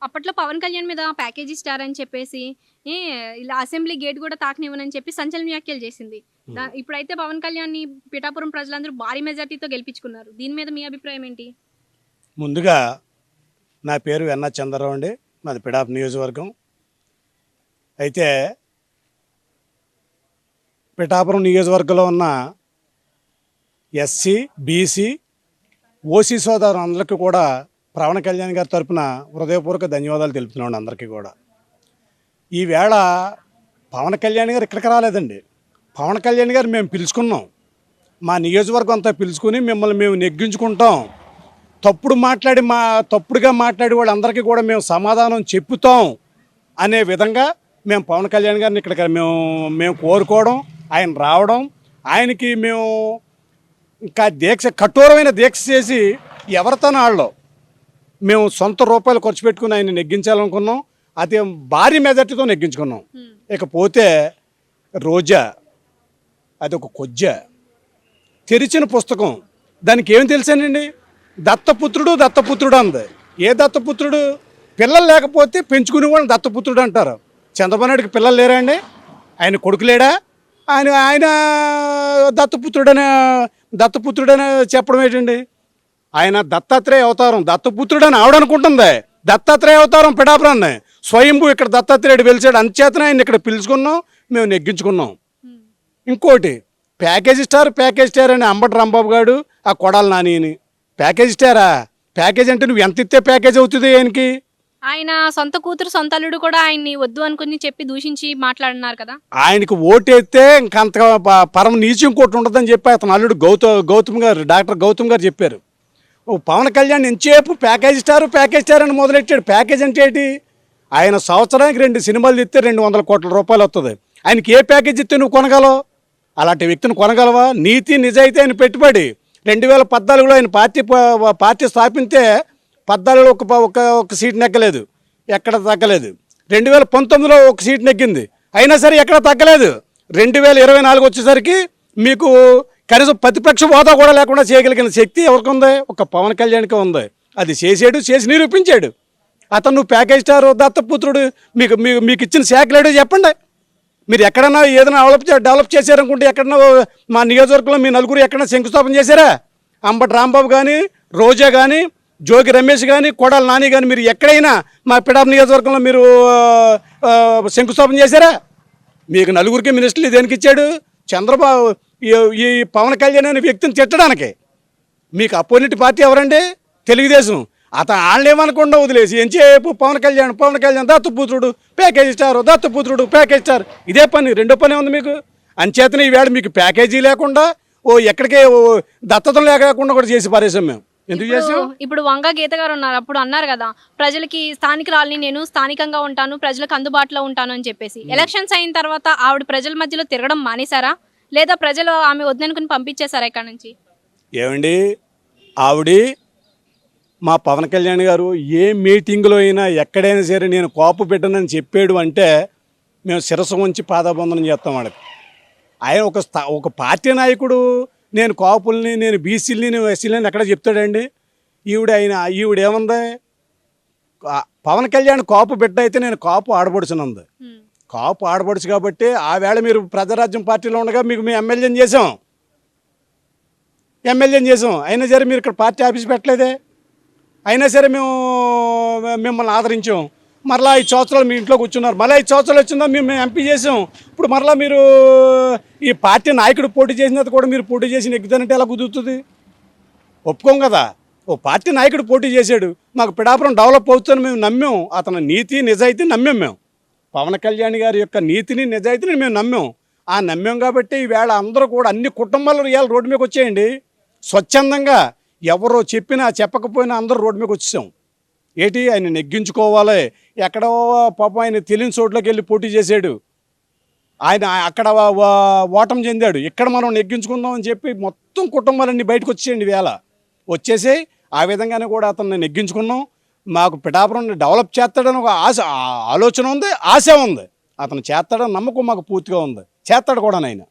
అప్పట్లో పవన్ కళ్యాణ్ మీద package star అని చెప్పేసి ఏ ఇలా అసెంబ్లీ గేట్ కూడా తాకనివ్వనని చెప్పి సంచలన వ్యాఖ్యలు చేసింది. ఇప్పుడైతే పవన్ కళ్యాణ్‌ని పిఠాపురం ప్రజలందరూ భారీ మెజార్టీతో గెలిపించుకున్నారు. దీని మీద మీ అభిప్రాయం ఏంటి? ముందుగా నా పేరు వెన్న చంద్రరావు అండి. మాది పిఠాపు నియోజకవర్గం. అయితే పిఠాపురం నియోజకవర్గంలో ఉన్న ఎస్సీ, బీసీ, ఓసీ సోదరులందరికీ కూడా పవన్ కళ్యాణ్ గారి తరపున హృదయపూర్వక ధన్యవాదాలు తెలుపుతున్నాను అందరికీ కూడా. ఈవేళ పవన్ కళ్యాణ్ గారు ఇక్కడికి రాలేదండి. పవన్ కళ్యాణ్ గారు మేము పిలుచుకున్నాం. మా నియోజకవర్గం అంతా పిలుచుకుని మిమ్మల్ని మేము నెగ్గించుకుంటాం. తప్పుడుగా మాట్లాడే వాళ్ళందరికీ కూడా మేము సమాధానం చెప్పుతాం అనే విధంగా మేము పవన్ కళ్యాణ్ గారిని ఇక్కడికి మేము కోరుకోవడం, ఆయన రావడం, ఆయనకి మేము ఇంకా కఠోరమైన దీక్ష చేసి ఎవరితోనో వాళ్ళు మేము సొంత రూపాయలు ఖర్చు పెట్టుకుని ఆయన నెగ్గించాలనుకున్నాం. అది భారీ మెజార్టీతో నెగ్గించుకున్నాం. ఇకపోతే రోజా అది ఒక కొజ్జ, తెరిచిన పుస్తకం. దానికి ఏం తెలుసానండి? దత్తపుత్రుడు అంది. ఏ దత్తపుత్రుడు? పిల్లలు లేకపోతే పెంచుకునే వాళ్ళని దత్తపుత్రుడు అంటారు. చంద్రబాబు నాయుడికి పిల్లలు లేరా అండి? ఆయన కొడుకు లేడా? ఆయన దత్తపుత్రుడని చెప్పడం ఏంటండి? ఆయన దత్తాత్రేయ అవతారం. దత్తపుత్రుడని ఆవిడనుకుంటుంది. దత్తాత్రేయ అవతారం పిఠాపురాన్ని స్వయంభూ ఇక్కడ దత్తాత్రేయుడు వెలిసాడు. అంచేతనే ఆయన ఇక్కడ పిలుచుకున్నాం, మేము నెగ్గించుకున్నాం. ఇంకోటి ప్యాకేజ్ స్టార్ అని అంబటి రాంబాబు గారు, ఆ కొడాలి నానిని ప్యాకేజ్ స్టారా? ప్యాకేజ్ అంటే నువ్వు ఎంత ఇస్తే ప్యాకేజ్ అవుతుంది ఆయనకి? ఆయన సొంత కూతురు సొంత అల్లుడు కూడా ఆయన్ని వద్దు అనుకుని చెప్పి దూషించి మాట్లాడినారు కదా. ఆయనకి ఓటేస్తే ఇంకంత పరమ నీచం ఇంకోటి ఉంటుందని చెప్పి అతను అల్లుడు గౌతమ్ గారు, డాక్టర్ గౌతమ్ గారు చెప్పారు. పవన్ కళ్యాణ్ ఎంతసేపు ప్యాకేజ్ స్టార్ అని మొదలెట్టాడు. ప్యాకేజ్ అంటే ఏంటి? ఆయన సంవత్సరానికి 2 సినిమాలు ఇస్తే 200 కోట్ల రూపాయలు వస్తుంది. ఆయనకి ఏ ప్యాకేజ్ ఇస్తే నువ్వు కొనగలవు? అలాంటి వ్యక్తిని కొనగలవా? నీతి నిజాయితీ ఆయన పెట్టుబడి. 2014లో ఆయన పార్టీ స్థాపిస్తే 14లో ఒక సీట్ నెగ్గలేదు, ఎక్కడ తగ్గలేదు. 2019లో ఒక సీట్ నెగ్గింది, అయినా సరే ఎక్కడ తగ్గలేదు. 2024 వచ్చేసరికి మీకు కనీసం ప్రతిపక్ష హోదా కూడా లేకుండా చేయగలిగిన శక్తి ఎవరికి ఉంది? ఒక పవన్ కళ్యాణ్కి ఉంది. అది చేసి నిరూపించాడు. అతను నువ్వు ప్యాకేజ్ స్టార్, దత్తపుత్రుడు, మీకు ఇచ్చిన శాఖలేడో చెప్పండి. మీరు ఎక్కడన్నా ఏదైనా డెవలప్ చేశారనుకుంటే ఎక్కడన్నా మా నియోజకవర్గంలో మీ నలుగురు ఎక్కడన్నా శంకుస్థాపన చేశారా? అంబటి రాంబాబు కానీ, రోజా కానీ, జోగి రమేష్ కానీ, కొడాలి నాని కానీ మీరు ఎక్కడైనా మా పిఠాపు నియోజకవర్గంలో మీరు శంకుస్థాపన చేశారా? మీకు నలుగురికి మినిస్టర్లు దేనికి ఇచ్చాడు? చంద్రబాబు ఈ పవన్ కళ్యాణ్ అనే వ్యక్తిని తిట్టడానికి. మీకు అపోజిట్ పార్టీ ఎవరండి? తెలుగుదేశం. అతను వాళ్ళని ఏమనకుండా వదిలేసి ఎంచేపు పవన్ కళ్యాణ్ దత్తపుత్రుడు ప్యాకేజీ స్టార్ ఇదే పని. రెండో పని ఉంది మీకు. అంచేతనే ఈవేళ మీకు ప్యాకేజీ లేకుండా ఎక్కడికే దత్తతం లేకుండా కూడా చేసి పారేసాం మేము. ఎందుకు చేసాం? ఇప్పుడు వంగ గీత గారు ఉన్నారు, అప్పుడు అన్నారు కదా ప్రజలకి స్థానికురాలిని, నేను స్థానికంగా ఉంటాను, ప్రజలకు అందుబాటులో ఉంటాను అని చెప్పేసి. ఎలక్షన్స్ అయిన తర్వాత ఆవిడ ప్రజల మధ్యలో తిరగడం మానేశారా, లేదా ప్రజలు ఆమె వద్దనుకుని పంపించేశారా ఇక్కడ నుంచి? ఏమండి, ఆవిడి మా పవన్ కళ్యాణ్ గారు ఏ మీటింగ్లో అయినా ఎక్కడైనా సరే నేను కోప పెట్టనని చెప్పాడు అంటే మేము శిరస్సు ఉంచి పాదాబంధనం చేస్తాం వాళ్ళకి. ఆయన ఒక పార్టీ నాయకుడు నేను కాపుల్ని, నేను బీసీలని, నేను ఎస్సీలని ఎక్కడ చెప్తాడండి? ఈవిడేముంది? పవన్ కళ్యాణ్ కాపు బిడ్డ అయితే నేను కాపు ఆడబడుచునుంది. కాపు ఆడబడుచు కాబట్టి ఆ వేళ మీరు ప్రజారాజ్యం పార్టీలో ఉండగా మేము ఎమ్మెల్యేని చేసాం. అయినా సరే మీరు ఇక్కడ పార్టీ ఆఫీస్ పెట్టలేదే. అయినా సరే మేము మిమ్మల్ని ఆదరించాం. మరలా 5 సంవత్సరాలు మీ ఇంట్లో కూర్చున్నారు. మళ్ళీ 5 సంవత్సరాలు వచ్చిందా మేము ఎంపీ చేసాం. ఇప్పుడు మరలా మీరు ఈ పార్టీ నాయకుడు పోటీ చేసినది కూడా మీరు పోటీ చేసి నెగ్గుతానంటే ఎలా కుదురుతుంది? ఒప్పుకోం కదా. ఓ పార్టీ నాయకుడు పోటీ చేశాడు, మాకు పిఠాపురం డెవలప్ అవుతుందని మేము నమ్మాం. అతని నీతి నిజాయితీ నమ్మాం. మేము పవన్ కళ్యాణ్ గారి యొక్క నీతిని నిజాయితీని మేము నమ్మాం కాబట్టి ఈవేళ అందరూ కూడా అన్ని కుటుంబాలు ఇవాళ రోడ్డు మీదకి వచ్చేయండి. స్వచ్ఛందంగా ఎవరో చెప్పినా చెప్పకపోయినా అందరూ రోడ్డు మీదకి వచ్చేసాం. ఏంటి? ఆయన నెగ్గించుకోవాలి. ఎక్కడో పాపం ఆయన తెలియని చోట్లోకి వెళ్ళి పోటీ చేశాడు. ఆయన అక్కడ ఓటమి చెందాడు. ఇక్కడ మనం నెగ్గించుకుందాం అని చెప్పి మొత్తం కుటుంబాలన్నీ బయటకు వచ్చేయండి వేళ వచ్చేసి ఆ విధంగానే కూడా అతన్ని నెగ్గించుకున్నాం. మాకు పిఠాపురం డెవలప్ చేస్తాడని ఒక ఆలోచన ఉంది, ఆశ ఉంది. అతను చేస్తాడని నమ్మకం మాకు పూర్తిగా ఉంది. చేస్తాడు కూడా ఆయన.